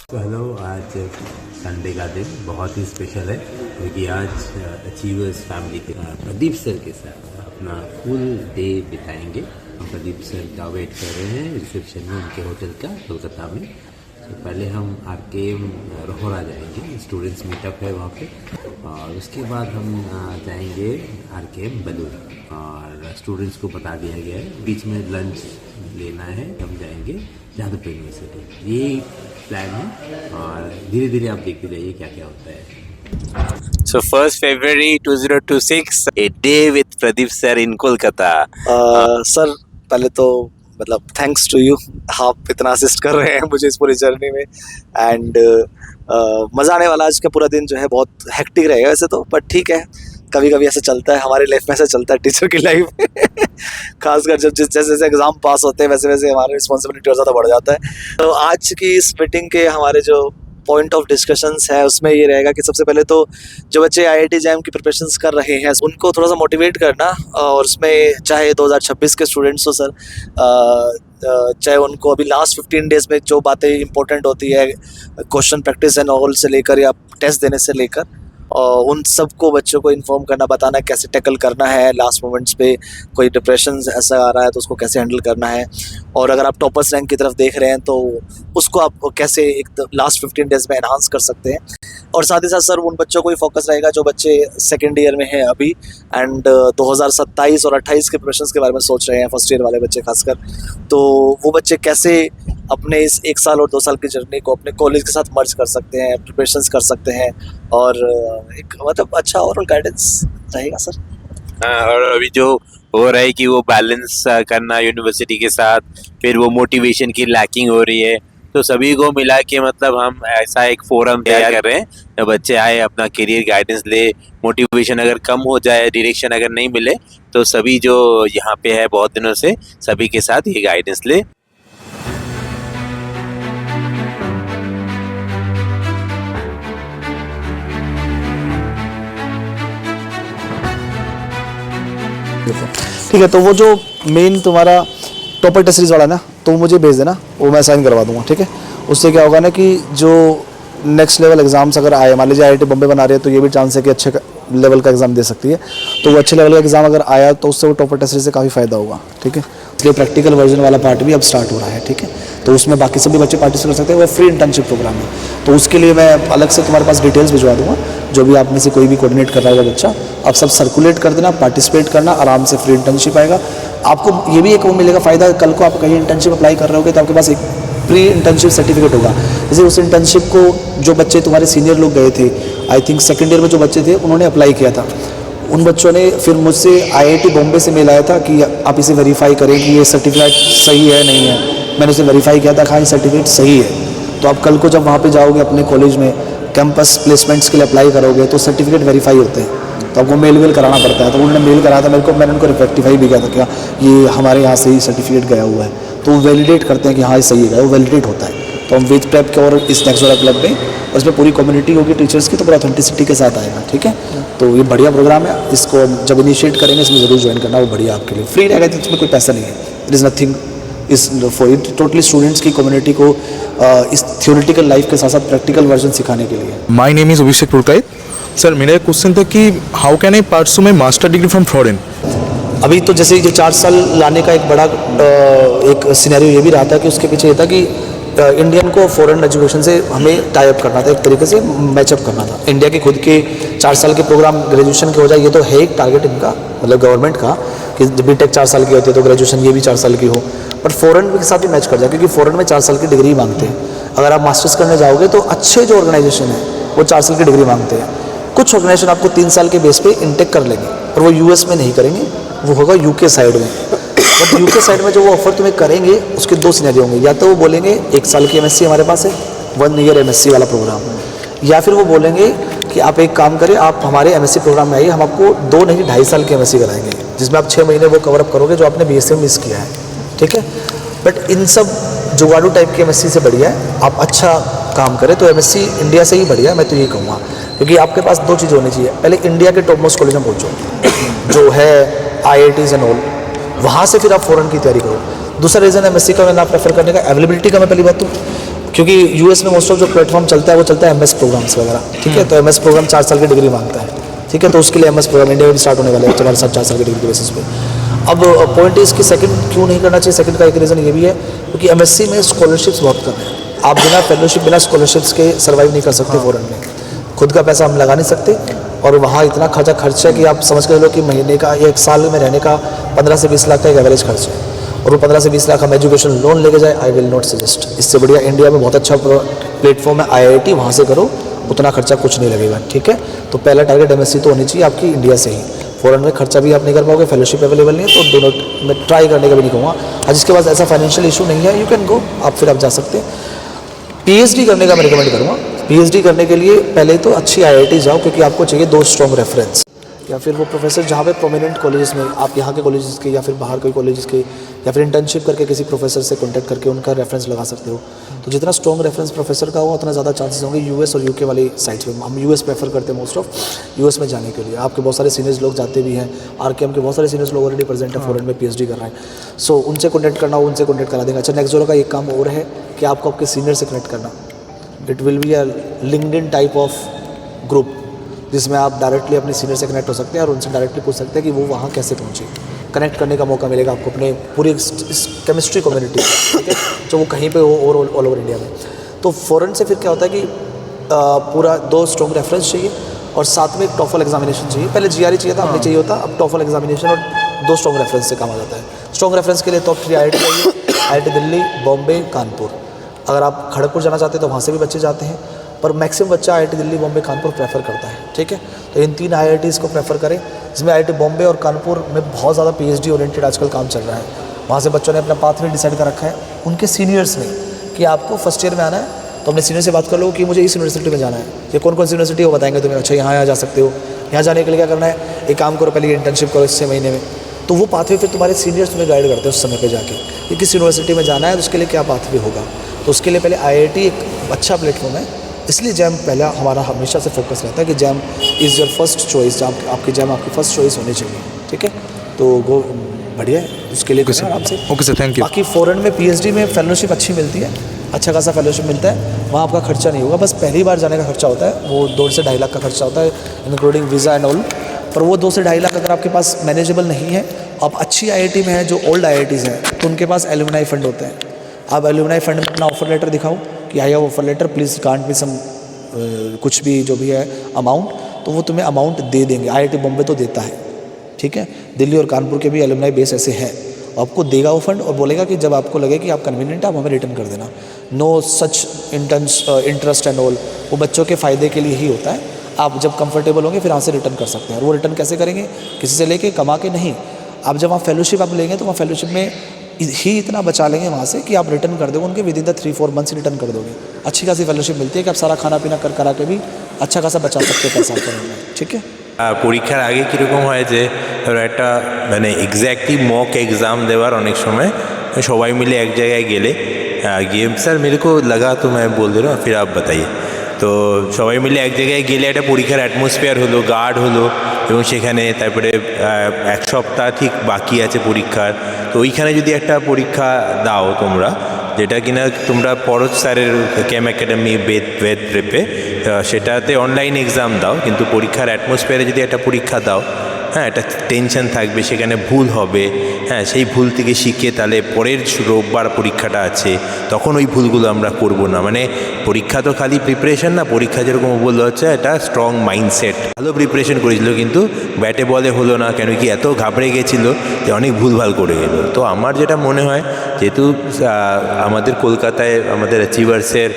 तो हेलो, आज संडे का दिन बहुत ही स्पेशल है क्योंकि आज अचीवर्स फैमिली के प्रदीप सर के साथ अपना फुल डे बिताएंगे। हम प्रदीप सर का वेट कर रहे हैं रिसेप्शन में उनके होटल का कोलकाता में। तो पहले हम RKM रोहरा जाएंगे, स्टूडेंट्स मीटअप है वहाँ पे, और उसके बाद हम जाएंगे RKM बेलूर और स्टूडेंट्स को बता दिया गया है बीच में लंच लेना है, हम जाएंगे जादवपुर यूनिवर्सिटी। ये प्लान है और धीरे धीरे आप देखते जाइए क्या क्या होता है। So 1st February 2026, a day with Pradeep sir in Kolkata. Sir पहले तो मतलब थैंक्स टू यू, आप इतना असिस्ट कर रहे हैं मुझे इस पूरी जर्नी में। एंड मज़ा आने वाला आज का पूरा दिन जो है बहुत हेक्टिक रहेगा वैसे तो, बट ठीक है, कभी कभी ऐसा चलता है, हमारी लाइफ में ऐसा चलता है टीचर की लाइफ में खासकर जब जैसे जैसे एग्ज़ाम पास होते हैं वैसे वैसे हमारी रिस्पॉन्सिबिलिटी और ज़्यादा बढ़ जाता है। तो आज की इस मीटिंग के हमारे जो पॉइंट ऑफ डिस्कशंस है उसमें ये रहेगा कि सबसे पहले तो जो बच्चे IIT JAM की प्रिपरेशंस कर रहे हैं उनको थोड़ा सा मोटिवेट करना, और उसमें चाहे 2026 के स्टूडेंट्स हो सर, चाहे उनको अभी लास्ट 15 डेज़ में जो बातें इंपॉर्टेंट होती है क्वेश्चन प्रैक्टिस एंड ऑल से लेकर या टेस्ट देने से लेकर, और उन सबको बच्चों को इन्फॉर्म करना, बताना कैसे टैकल करना है लास्ट मोमेंट्स पे। कोई डिप्रेशन ऐसा आ रहा है तो उसको कैसे हैंडल करना है, और अगर आप टॉपर्स रैंक की तरफ देख रहे हैं तो उसको आप कैसे एक लास्ट 15 डेज़ में एनहांस कर सकते हैं। और साथ ही साथ सर उन बच्चों को ही फोकस रहेगा जो बच्चे सेकेंड ईयर में हैं अभी एंड 2027 और 28 के प्रिपरेशंस के बारे में सोच रहे हैं, फर्स्ट ईयर वाले बच्चे खासकर। तो वो बच्चे कैसे अपने इस 1 साल और 2 साल की जर्नी को अपने कॉलेज के साथ मर्ज कर सकते हैं, प्रिपरेशंस कर सकते हैं, और एक मतलब अच्छा ओवरऑल गाइडेंस रहेगा सर। और अभी जो हो रहा है कि वो बैलेंस करना यूनिवर्सिटी के साथ, फिर वो मोटिवेशन की लैकिंग हो रही है, तो सभी को मिला के मतलब हम ऐसा एक फोरम तैयार कर रहे हैं। बच्चे आए, अपना करियर गाइडेंस ले, मोटिवेशन अगर कम हो जाए, डायरेक्शन अगर नहीं मिले, तो सभी जो यहाँ पे है बहुत दिनों से, सभी के साथ ये गाइडेंस ले। ठीक है, तो वो जो मेन तुम्हारा टॉपर टेस्ट सीरीज वाला ना, तो वो मुझे भेज देना, वो मैं साइन करवा दूंगा। ठीक है, उससे क्या होगा ना कि जो नेक्स्ट लेवल एग्जाम्स अगर आए, मान लीजिए IIT बॉम्बे बना रही है तो ये भी चांस है कि अच्छे लेवल का एग्जाम दे सकती है, तो वो अच्छे लेवल का एग्जाम अगर आया तो उससे वो टॉपर टेस्ट सीरीज से काफ़ी फ़ायदा होगा। ठीक है, इसलिए प्रैक्टिकल वर्जन वाला पार्ट भी अब स्टार्ट हो रहा है। ठीक है, तो उसमें बाकी सभी बच्चे पार्टिसिपेट कर सकते हैं, वो फ्री इंटर्नशिप प्रोग्राम है। तो उसके लिए मैं अलग से तुम्हारे पास डिटेल्स भिजवा दूंगा, जो भी आप में से कोई भी कोऑर्डिनेट कर रहा होगा बच्चा, आप सब सर्कुलेट कर देना, पार्टिसिपेट करना, आराम से फ्री इंटर्नशिप आएगा। आपको ये भी एक वो मिलेगा फ़ायदा, कल को आप कहीं इंटर्नशिप अप्लाई कर रहे होगे तो आपके पास एक प्री इंटर्नशिप सर्टिफिकेट होगा। जैसे उस इंटर्नशिप को जो बच्चे तुम्हारे सीनियर लोग गए थे, आई थिंक सेकेंड ईयर में जो बच्चे थे उन्होंने अप्लाई किया था, उन बच्चों ने फिर मुझसे IIT बॉम्बे से मेल आया था कि आप इसे वेरीफाई करें कि ये सर्टिफिकेट सही है नहीं है। मैंने उसे वेरीफाई किया था, हाँ ये सर्टिफिकेट सही है। तो आप कल को जब वहाँ पे जाओगे अपने कॉलेज में कैंपस प्लेसमेंट्स के लिए अप्लाई करोगे तो सर्टिफिकेट वेरीफाई होते हैं, तो आपको मेल कराना पड़ता है। तो उन्होंने मेल करा था मेरे को, मैंने उनको रेक्टिफाई भी किया था क्या ये हमारे यहाँ से ही सर्टिफिकेट गया हुआ है, तो वो वैलिडेट करते हैं कि हाँ ये सही है, वो वैलिडेट होता है। तो हम विद प्रेप के और इस नेक्स्ट वाला क्लब में, और इसमें पूरी कम्युनिटी होगी टीचर्स की, तो पूरा ऑथेंटिसिटी के साथ आएगा। ठीक है, तो ये बढ़िया प्रोग्राम है, इसको जब इनिशिएट करेंगे इसमें ज़रूर ज्वाइन करना, वो बढ़िया आपके लिए फ्री रहेगा, तो इसमें कोई पैसा नहीं है, इट इज़ नथिंग इस फॉर इट, टोटली स्टूडेंट्स की कम्युनिटी को इस थ्योरेटिकल लाइफ के साथ साथ प्रैक्टिकल वर्जन सिखाने के लिए। My name is Abhishek Purkait. Sir मेरा एक क्वेश्चन था कि how can I pursue my master degree from foreign. अभी तो जैसे ये 4 साल लाने का एक बड़ा एक सिनेरियो ये भी रहा था कि उसके पीछे ये था कि इंडियन को फॉरेन एजुकेशन से हमें टाई अप करना था, एक तरीके से मैचअप करना था। इंडिया के खुद के 4 साल के प्रोग्राम ग्रेजुएशन के हो जाए, ये तो है एक टारगेट इनका, मतलब गवर्नमेंट का, कि BTech 4 साल की होती है तो ग्रेजुएशन ये भी 4 साल की हो, पर फॉरेन के साथ भी मैच कर जाए, क्योंकि फॉरेन में 4 साल की डिग्री मांगते हैं। अगर आप मास्टर्स करने जाओगे तो अच्छे जो ऑर्गेनाइजेशन है वो 4 साल की डिग्री मांगते हैं। कुछ ऑर्गेनाइजेशन आपको 3 साल के बेस पे इनटेक कर लेंगे, और वो US में नहीं करेंगे, वो होगा UK साइड में। बट UK साइड में जो वो ऑफर तुम्हें करेंगे उसके 2 सिनेरियो होंगे, या तो वो बोलेंगे 1 साल की MSc हमारे पास है, 1 ईयर MSc वाला प्रोग्राम, या फिर वो बोलेंगे कि आप एक काम करें, आप हमारे MSc प्रोग्राम में आइए, हम आपको 2 नहीं 2.5 साल की MSc कराएंगे, जिसमें आप 6 महीने वो कवर अप करोगे जो आपने BSc में मिस किया है। ठीक है, बट इन सब जुगाड़ू टाइप की MSc से बढ़िया है आप अच्छा काम करें तो MSc इंडिया से ही बढ़िया है, मैं तो यही कहूँगा। क्योंकि आपके पास 2 चीज़ होनी चाहिए, पहले इंडिया के टॉप मोस्ट कॉलेज में पहुँचो जो है IITs एंड ऑल, वहाँ से फिर आप फॉरेन की तैयारी करो। दूसरा रीज़न MSc का मैंने आप प्रेफर करने का अवेलेबिलिटी का, मैं पहली बात तो क्योंकि यूएस में मोस्ट ऑफ जो प्लेटफॉर्म चलता है वो चलता है एमएस प्रोग्राम्स वगैरह, ठीक है। तो एमएस प्रोग्राम 4 साल की डिग्री मांगता है, ठीक है। तो उसके लिए एमएस प्रोग्राम इंडिया में स्टार्ट होने वाले हैं तुम्हारे साथ 4 साल की डिग्री के बेसिस पे। अब पॉइंट इज कि सेकंड क्यों नहीं करना चाहिए, सेकंड का एक रीज़न ये भी है क्योंकि एमएससी में स्कॉलरशिप्स बहुत कम है। आप बिना फेलोशिप बिना स्कॉलरशिप्स के सर्वाइव नहीं कर सकते फॉरेन में। खुद का पैसा हम लगा नहीं सकते और वहाँ इतना खर्च है कि आप समझ कर लो कि महीने का या एक साल में रहने का 15 से 20 लाख का एक एवरेज खर्च है। और वो 15 से 20 लाख हम एजुकेशन लोन लेके जाए, आई विल नॉट सजेस्ट। इससे बढ़िया इंडिया में बहुत अच्छा प्लेटफॉर्म है IIT, वहाँ से करो, उतना खर्चा कुछ नहीं लगेगा, ठीक है। तो पहला टारगेट एमएससी तो होनी चाहिए आपकी इंडिया से ही। फॉरेन में खर्चा भी आप नहीं कर पाओगे, फेलोशिप अवेलेबल नहीं है, तो दोनों में ट्राई करने का भी नहीं कहूँगा। और जिसके पास ऐसा फाइनेंशियल इशू नहीं है, यू कैन गो, आप जा सकते हैं। PhD करने का मैं रिकमेंड करूँगा। PhD करने के लिए पहले तो अच्छी IIT जाओ, क्योंकि आपको चाहिए 2 स्ट्रॉन्ग रेफरेंस, या फिर वो प्रोफेसर जहाँ पे प्रोमिनेंट कॉलेजेस में, आप यहाँ के कॉलेजेस के या फिर बाहर कोई कॉलेजेस के, या फिर इंटर्नशिप करके किसी प्रोफेसर से कॉन्टैक्ट करके उनका रेफरेंस लगा सकते हो। तो जितना स्ट्रॉन्ग रेफरेंस प्रोफेसर का हो उतना ज़्यादा चांसेस होंगे US और UK वाली साइट्स पे। हम US प्रेफर करते हैं मोस्ट ऑफ US में जाने के लिए। आपके बहुत सारे सीनियर्स लोग जाते भी हैं, RKM के बहुत सारे सीनियर्स लोग ऑलरेडी प्रेजेंट है फॉरेन में, PhD कर रहे हैं। सो उनसे कॉन्टैक्ट करना, उनसे कॉन्टैक्ट करा देंगे। अच्छा, नेक्स्ट जोरो का एक काम और है कि आपको आपके सीनियर से कनेक्ट करना। It will be a LinkedIn type of group, जिसमें आप डायरेक्टली अपने सीनियर से कनेक्ट हो सकते हैं और उनसे डायरेक्टली पूछ सकते हैं कि वो वहाँ कैसे पहुँचे। कनेक्ट करने का मौका मिलेगा आपको अपने पूरी इस केमिस्ट्री कम्युनिटी, ठीक है, जो वो कहीं पे हो और ऑल ओवर इंडिया में। तो फ़ॉरेन से फिर क्या होता है कि पूरा 2 स्ट्रॉन्ग रेफरेंस चाहिए और साथ में एक टॉफल एग्जामिनेशन चाहिए। पहले GRE चाहिए था, अब नहीं चाहिए होता, अब टॉफल एग्जामिनेशन और 2 स्ट्रॉन्ग रेफरेंस से काम आ जाता है। स्ट्रॉन्ग रेफरेंस के लिए टॉप 3 IIT चाहिए, IIT दिल्ली, बॉम्बे, कानपुर। अगर आप खड़गपुर जाना चाहते हैं तो वहाँ से भी बच्चे जाते हैं, पर मैक्सिमम बच्चा IIT दिल्ली, बॉम्बे, कानपुर प्रेफर करता है, ठीक है। तो इन 3 IITs को प्रेफर करें, जिसमें IIT बॉम्बे और कानपुर में बहुत ज़्यादा PhD ओरिएंटेड आजकल काम चल रहा है। वहाँ से बच्चों ने अपना पाथवे डिसाइड कर रखा है, उनके सीनियर्स ने, कि आपको फर्स्ट ईयर में आना है तो अपने सीनियर से बात कर लो कि मुझे इस यूनिवर्सिटी में जाना है। ये कौन कौन सी यूनिवर्सिटी वो बताएंगे तुम्हें। अच्छा, यहाँ जा सकते हो। यहाँ जाने के लिए क्या करना है, एक काम करो, पहले इंटर्नशिप करो 6 महीने में। तो वो पाथवे फिर तुम्हारे सीनियर्स तुम्हें गाइड करते हैं उस समय पे जाके कि किस यूनिवर्सिटी में जाना है, तो उसके लिए क्या पाथवे होगा। तो उसके लिए पहले IIT एक अच्छा प्लेटफॉर्म है, इसलिए जैम पहला हमारा हमेशा से फोकस रहता है कि jam is your first choice. आपकी जैम आपकी फर्स्ट चॉइस होनी चाहिए, ठीक है। तो वो बढ़िया है, उसके लिए आराम से। Okay sir, thank you. बाकी फ़ॉरेन में PhD में फेलोशिप अच्छी मिलती है, अच्छा खासा फेलोशिप मिलता है, वहाँ आपका खर्चा नहीं होगा। बस पहली बार जाने का खर्चा होता है, वो 2 से 2.5 लाख का खर्चा होता है, इंक्लूडिंग वीज़ा एंड ऑल। पर वो 2 से 2.5 लाख अगर आपके पास मैनेजेबल नहीं है, आप अच्छी IIT में हैं जो ओल्ड IITs हैं, तो उनके पास एलुमनाई फंड होते हैं। आप एलुमनाई फंड में अपना ऑफर लेटर दिखाओ कि I have offer letter, please can't be some कुछ भी जो भी है अमाउंट, तो वो तुम्हें अमाउंट दे देंगे। IIT बॉम्बे तो देता है, ठीक है। दिल्ली और कानपुर के भी एलुमनाई बेस ऐसे हैं, आपको देगा वो फंड और बोलेगा कि जब आपको लगे कि आप कन्वीनियंट है आप हमें रिटर्न कर देना। No such interest and all, वो बच्चों के फ़ायदे के लिए ही होता है। आप जब कंफर्टेबल होंगे फिर यहाँ से रिटर्न कर सकते हैं। और वो रिटर्न कैसे करेंगे, किसी से लेके कमा के नहीं। आप जब वहाँ फेलोशिप आप लेंगे तो वहाँ फेलोशिप में ही इतना बचा लेंगे वहाँ से कि आप रिटर्न कर दोगे उनके with in the 3-4 months return कर दोगे। अच्छी खासी फेलोशिप मिलती है कि आप सारा खाना पीना करा के भी अच्छा खासा बचा सकते हैं पैसा करेंगे, ठीक है। পরীক্ষার আগে কীরকম হয় যে ধরো একটা মানে এক্স্যাক্টলি মক এক্সাম দেওয়ার অনেক সময় সবাই মিলে এক জায়গায় গেলে গিয়ে স্যার মেরে কো লাগা তো मैं बोल दे रहा हूँ फिर आप बताइए। তো সবাই মিলে এক জায়গায় গেলে একটা পরীক্ষার অ্যাটমসফিয়ার হলো, গার্ড হলো, এবং সেখানে তারপরে 1 সপ্তাহ ঠিক বাকি আছে পরীক্ষার। তো ওইখানে যদি একটা পরীক্ষা দাও তোমরা, যেটা কিনা তোমরা পরশ স্যারের ক্যাম একাডেমি বেদ প্রেপে সেটাতে অনলাইন এক্সাম দাও, কিন্তু পরীক্ষার অ্যাটমসফিয়ারে যদি একটা পরীক্ষা দাও, হ্যাঁ, একটা টেনশন থাকবে, সেখানে ভুল হবে, হ্যাঁ, সেই ভুল থেকে শিখে তাহলে পরের রোববার পরীক্ষাটা আছে তখন ওই ভুলগুলো আমরা করব না। মানে পরীক্ষা তো খালি প্রিপারেশন না, পরীক্ষা যেরকম বললো হচ্ছে একটা স্ট্রং মাইন্ডসেট। ভালো প্রিপারেশন করেছিল কিন্তু ব্যাটে বলে হলো না, কেন কি এত ঘাবড়ে গেছিলো যে অনেক ভুলভাল করে গেল। তো আমার যেটা মনে হয়, যেহেতু আমাদের কলকাতায় আমাদের অ্যাচিভার্সের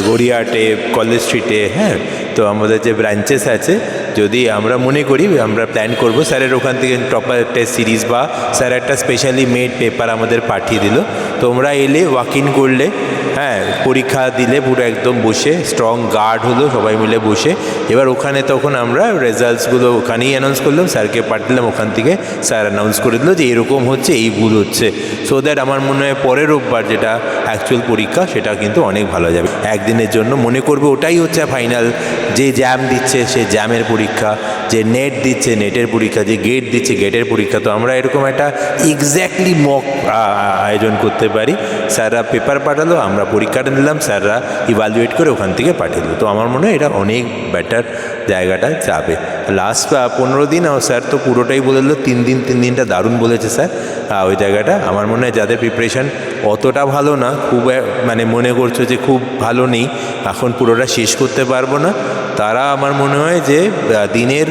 গড়িয়াহাটে, কলেজ স্ট্রিটে, হ্যাঁ, তো আমাদের যে ব্রাঞ্চেস আছে, যদি আমরা মনে করি আমরা প্ল্যান করব স্যারের ওখান থেকে প্রপার টেস্ট সিরিজ বা স্যার একটা স্পেশালি মেড পেপার আমাদের পাঠিয়ে দিল, তোমরা এলে ওয়াক ইন করলে, হ্যাঁ, পরীক্ষা দিলে পুরো একদম বসে স্ট্রং গার্ড হলো, সবাই মিলে বসে এবার ওখানে তখন আমরা রেজাল্টসগুলো ওখানেই অ্যানাউন্স করলাম, স্যারকে পাঠালাম, ওখান থেকে স্যার অ্যানাউন্স করে দিল যে এরকম হচ্ছে, এই ভুল হচ্ছে। সো দ্যাট আমার মনে হয় পরের রোববার যেটা অ্যাকচুয়াল পরীক্ষা সেটা কিন্তু অনেক ভালো যাবে। একদিনের জন্য মনে করবে ওটাই হচ্ছে ফাইনাল যে জ্যাম দিচ্ছে সে জ্যামের পরীক্ষা, যে নেট দিচ্ছে নেটের পরীক্ষা, যে গেট দিচ্ছে গেটের পরীক্ষা। তো আমরা এরকম একটা এক্স্যাক্টলি মক আয়োজন করতে পারি। স্যাররা পেপার পাঠালো, আমরা পরীক্ষাটা নিলাম, স্যাররা ইভ্যালুয়েট করে ওখান থেকে পাঠিয়ে দিল। তো আমার মনে হয় এটা অনেক বেটার জায়গাটা যাবে। লাস্ট 15 দিন স্যার তো পুরোটাই বলে দিল, 3 দিনটা দারুণ বলেছে স্যার। ওই জায়গাটা আমার মনে হয় যাদের প্রিপারেশান অতটা ভালো না, খুব মানে মনে করছো যে খুব ভালো নেই, এখন পুরোটা শেষ করতে পারবো না, তারা আমার মনে হয় যে দিনের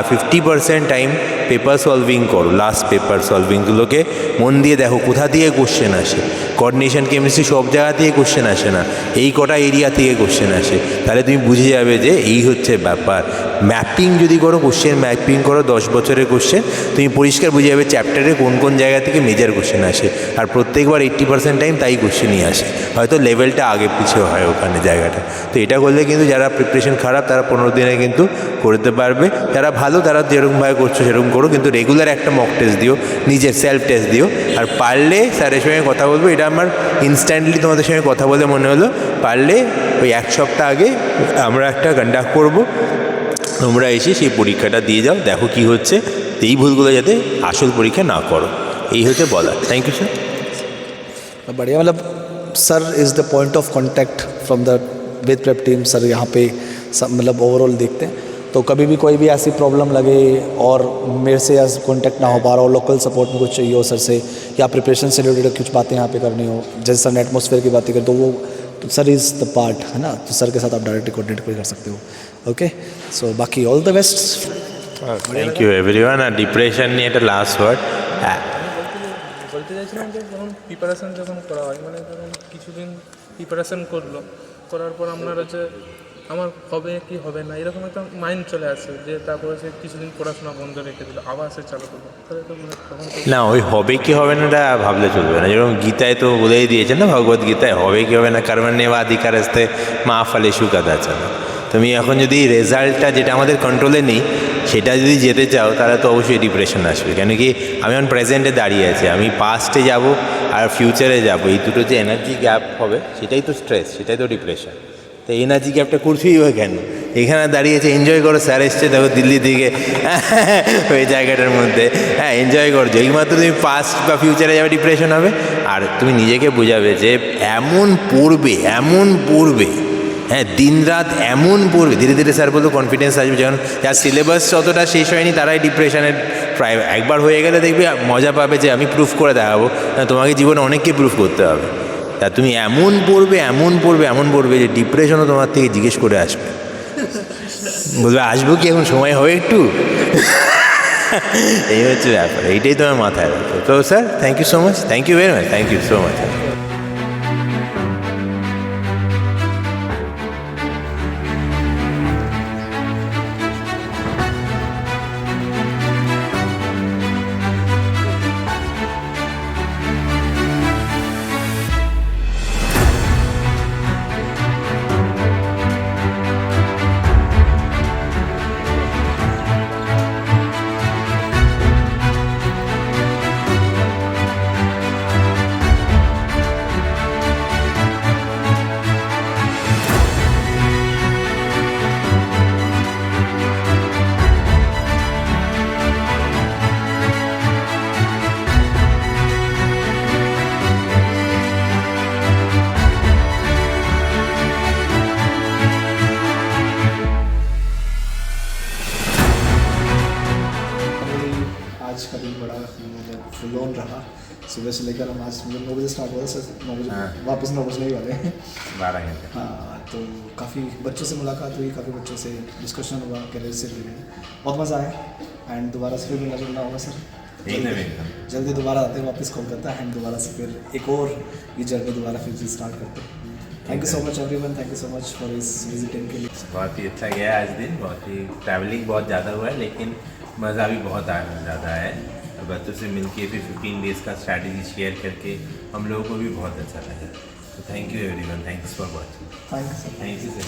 50% টাইম পেপার সলভিং করো। লাস্ট পেপার সলভিংগুলোকে মন দিয়ে দেখো কোথা দিয়ে কোশ্চেন আসে। কোঅর্ডিনেশন কেমিস্ট্রি সব জায়গা থেকে কোশ্চেন আসে না, এই কটা এরিয়া থেকে কোশ্চেন আসে। তাহলে তুমি বুঝে যাবে যে এই হচ্ছে ব্যাপার। ম্যাপিং যদি করো, কোশ্চেন ম্যাপিং করো 10 বছরের কোশ্চেন, তুমি পরিষ্কার বুঝে যাবে চ্যাপ্টারে কোন কোন জায়গা থেকে মেজর কোশ্চেন আসে। আর প্রত্যেকবার 80% টাইম তাই কোশ্চেনই আসে, হয়তো লেভেলটা আগে পিছিয়ে হয় ওখানে জায়গাটা। তো এটা করলে কিন্তু যারা প্রিপারেশন খারাপ তারা 15 দিনে কিন্তু করতে পারবে। যারা ভালো তারা যেরকমভাবে করছো সেরকম করো, কিন্তু রেগুলার একটা মক টেস্ট দিও, নিজের সেলফ টেস্ট দিও। আর পারলে স্যারের সঙ্গে কথা বলবো, এটা আমার ইনস্ট্যান্টলি তোমাদের সঙ্গে কথা বলে মনে হলো, পারলে ওই 1 সপ্তাহ আগে আমরা একটা কন্ডাক্ট করবো, তোমরা এসে সেই পরীক্ষাটা দিয়ে যাও, দেখো কি হচ্ছে। এই ভুলগুলো যাতে আসল পরীক্ষা না করো, এই হচ্ছে বলা। Thank you sir. बढ़िया, मतलब sir is the point of contact from the Ved prep team. Sir यहाँ पे सब मतलब ओवरऑल देखते हैं, तो कभी भी कोई भी ऐसी प्रॉब्लम लगे और मेरे से कांटेक्ट ना हो पा रहा हो, लोकल सपोर्ट में कुछ चाहिए हो सर से, या प्रिपरेशन से रिलेटेड कुछ बातें यहाँ पे करनी हो, जैसे सर ने एटमोसफेयर की बातें करें, तो वो तो सर इज़ द पार्ट है ना, तो सर के साथ आप डायरेक्टली कोऑर्डिनेट भी कर सकते हो। ओके, सो बाकी all the best. Thank you everyone. আর ডিপ্রেশন নিয়ে একটা লাস্ট ওয়ার্ড। বলতে চাইছিলাম যে যখন প্রিপারেশান যখন করা হয়, মানে যখন কিছুদিন প্রিপারেশান করার পর আপনার হচ্ছে আমার হবে কি হবে না এরকম একটা মাইন্ড চলে আসে, যে তারপরে সে কিছুদিন পড়াশোনা বন্ধ রেখে দিল, আবার সে চালু করলো, তাহলে তো মানে তখন তো না, ওই হবে কি হবে না এটা ভাবলে চলবে না। যেরকম গীতায় তো বলেই দিয়েছেন না, ভগবত গীতায়, হবে কি হবে না কর্মণ্যেবাধিকার আসতে মা ফলেষু কদাচন। তুমি এখন যদি রেজাল্টটা যেটা আমাদের কন্ট্রোলে নেই সেটা যদি যেতে চাও, তাহলে তো অবশ্যই ডিপ্রেশন আসবে। কেন কি আমি এখন প্রেজেন্টে দাঁড়িয়ে আছি, আমি পাস্টে যাব আর ফিউচারে যাব, এই দুটো যে এনার্জি গ্যাপ হবে সেটাই তো স্ট্রেস, সেটাই তো ডিপ্রেশন। তো এনার্জি গ্যাপটা করছেই হয় কেন? এখানে দাঁড়িয়েছে, এনজয় করো। স্যার এসছে দেখো দিল্লি থেকে ওই জায়গাটার মধ্যে, হ্যাঁ এনজয় করছো। এইমাত্র তুমি পাস্ট বা ফিউচারে যাবে, ডিপ্রেশন হবে। আর তুমি নিজেকে বোঝাবে যে এমন পড়বে, হ্যাঁ দিন রাত এমন পড়বে, ধীরে ধীরে স্যার বলতো কনফিডেন্স আসবে। যখন যার সিলেবাস অতটা শেষ হয়নি তারাই ডিপ্রেশনের প্রায়, একবার হয়ে গেলে দেখবে মজা পাবে যে আমি প্রুফ করে দেখাবো। তোমাকে জীবনে অনেককে প্রুফ করতে হবে। তা তুমি এমন পড়বে যে ডিপ্রেশনও তোমার থেকে জিজ্ঞেস করে আসবে, বলবে আসবো কি এখন, সময় হবে একটু। এই হচ্ছে ব্যাপার, এইটাই তোমার মাথায় রাখো। তো sir thank you so much, thank you very much, thank you so much. आज का दिन बड़ा मतलब फुल ऑन रहा। सुबह से लेकर हम आज मतलब 9 बजे स्टार्ट हुआ, सर 9 बजे वापस 9 बजने ही वाले हैं। 12 घंटे। हाँ, तो काफ़ी बच्चों से मुलाकात हुई, काफ़ी बच्चों से डिस्कशन हुआ करियर से रिलेटेड, बहुत मज़ा आया। एंड दोबारा से फिर मिलना जुलना होगा सर, जल्दी दोबारा आते हैं वापस कोलकाता, एंड दोबारा से फिर एक और ये जर्नी दोबारा फिर से स्टार्ट करते हैं। Thank you so much everyone, thank you so much for इस विजिटिंग के लिए। बहुत ही अच्छा गया आज दिन, बहुत ही ट्रैवलिंग बहुत ज़्यादा हुआ है, लेकिन मज़ा भी बहुत ज़्यादा है। बच्चों से मिलके फिर 15 डेज़ का स्ट्रैटेजी शेयर करके हम लोगों को भी बहुत अच्छा लगा। तो thank you everyone, thanks for watching. Thank you sir. Thank you sir.